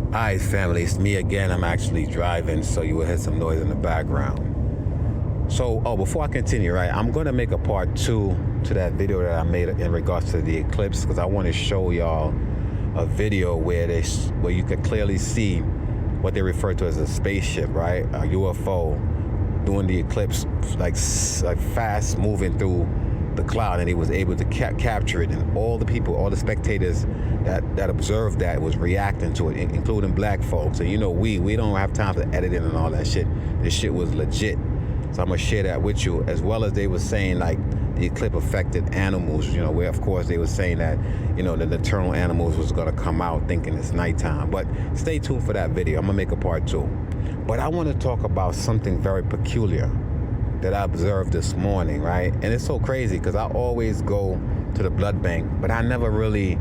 Alright, family, it's me again. I'm actually driving, so you will hear some noise in the background. So, before I continue, right, I'm going to make a part 2 to that video that I made in regards to the eclipse, because I want to show y'all a video where you can clearly see what they refer to as a spaceship, right, a UFO, doing the eclipse, like fast moving through the cloud, and he was able to capture it, and all the people, all the spectators that observed that was reacting to it, including black folks. And you know, we don't have time for editing and all that shit. This shit was legit. So I'm gonna share that with you, as well as they were saying like the eclipse affected animals, you know, where of course they were saying that, you know, the nocturnal animals was gonna come out thinking it's nighttime. But stay tuned for that video. I'm gonna make a part 2. But I want to talk about something very peculiar that I observed this morning, right? And it's so crazy because I always go to the blood bank, but I never really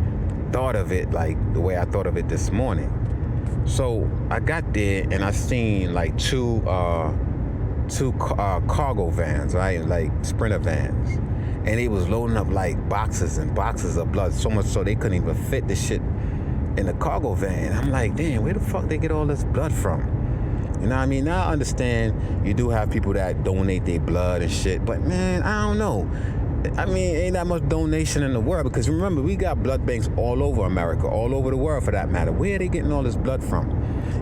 thought of it like the way I thought of it this morning. So I got there and I seen like two cargo vans, right? Like Sprinter vans. And they was loading up like boxes and boxes of blood, so much so they couldn't even fit the shit in the cargo van. I'm like, damn, where the fuck they get all this blood from? You know what I mean? Now I understand you do have people that donate their blood and shit, but man, I don't know. I mean, ain't that much donation in the world, because remember, we got blood banks all over America, all over the world for that matter. Where are they getting all this blood from?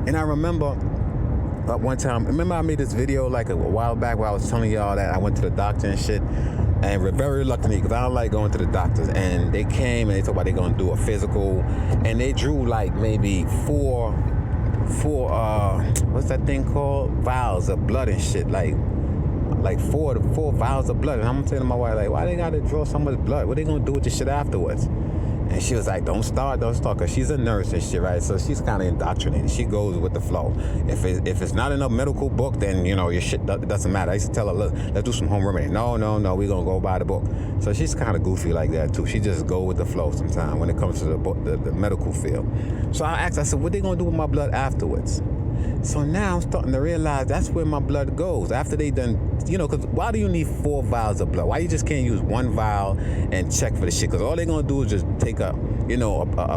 And I remember one time, remember I made this video like a while back where I was telling y'all that I went to the doctor and shit, and we're very reluctantly, because I don't like going to the doctors, and they came and they talked about they're going to do a physical, and they drew like maybe four what's that thing called, vials of blood and shit, like four vials of blood. And I'm telling my wife, like, why they gotta draw so much blood? What they gonna do with this shit afterwards? And she was like, don't start, because she's a nurse and shit, right? So she's kind of indoctrinated. She goes with the flow. If it's not in a medical book, then, you know, your shit doesn't matter. I used to tell her, look, let's do some home remedy. No, we're going to go by the book. So she's kind of goofy like that, too. She just go with the flow sometimes when it comes to the book, the medical field. So I asked, I said, what they going to do with my blood afterwards? So now I'm starting to realize that's where my blood goes. After they done, you know, because why do you need 4 vials of blood? Why you just can't use 1 vial and check for the shit? Because all they're going to do is just take a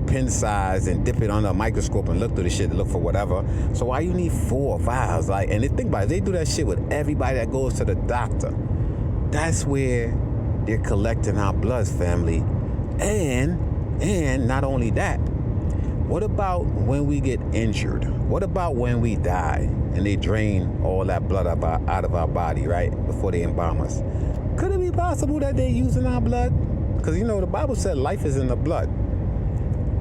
pen size and dip it under a microscope and look through the shit and look for whatever. So why you need 4 vials? Like, and think about it, they do that shit with everybody that goes to the doctor. That's where they're collecting our blood, family. And not only that, what about when we get injured? What about when we die and they drain all that blood out of our body, right, before they embalm us? Could it be possible that they're using our blood? Because, you know, the Bible said life is in the blood.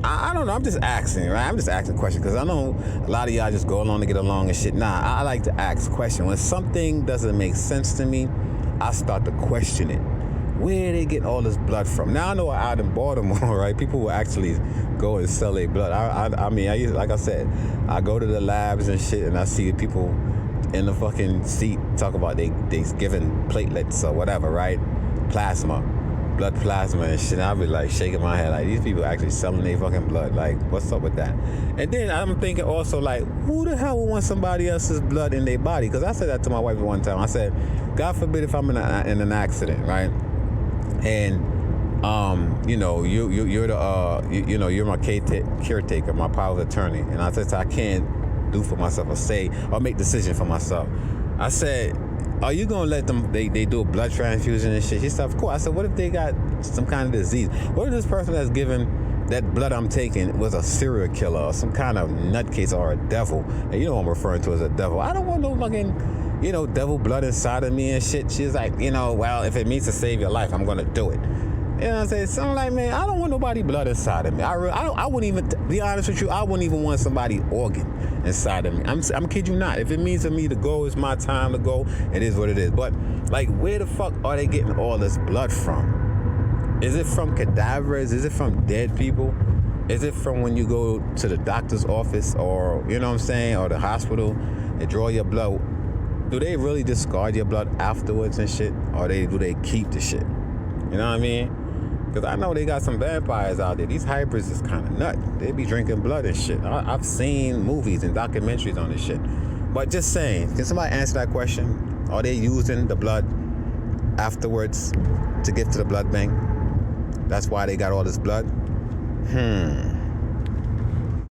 I don't know. I'm just asking, right? I'm just asking questions because I know a lot of y'all just go along to get along and shit. Nah, I like to ask questions. When something doesn't make sense to me, I start to question it. Where they get all this blood from? Now I know out in Baltimore, right? People will actually go and sell their blood. I mean, like I said, I go to the labs and shit, and I see people in the fucking seat talk about they giving platelets or whatever, right? Plasma, blood plasma and shit. I'll be like shaking my head, like these people actually selling their fucking blood. Like, what's up with that? And then I'm thinking also, like, who the hell would want somebody else's blood in their body? Because I said that to my wife one time. I said, God forbid if I'm in an accident, right? And you know, you're the you're my caretaker, my power of attorney, and I said I can't do for myself or say or make decisions for myself. I said, are you gonna let them they do a blood transfusion and shit? She said, of course. I said, what if they got some kind of disease? What if this person that's given that blood I'm taking was a serial killer or some kind of nutcase or a devil? And you know what I'm referring to as a devil. I don't want no fucking, you know, devil blood inside of me and shit. She's like, you know, well, if it means to save your life, I'm gonna do it. You know what I'm saying? So I'm like, man, I don't want nobody blood inside of me. I wouldn't even, to be honest with you, I wouldn't even want somebody organ inside of me. I'm kidding you not. If it means for me to go, it's my time to go. It is what it is. But like, where the fuck are they getting all this blood from? Is it from cadavers? Is it from dead people? Is it from when you go to the doctor's office or, you know what I'm saying, or the hospital, they draw your blood? Do they really discard your blood afterwards and shit? Or do they keep the shit? You know what I mean? Because I know they got some vampires out there. These hybrids is kind of nuts. They be drinking blood and shit. I've seen movies and documentaries on this shit. But just saying, can somebody answer that question? Are they using the blood afterwards to get to the blood bank? That's why they got all this blood?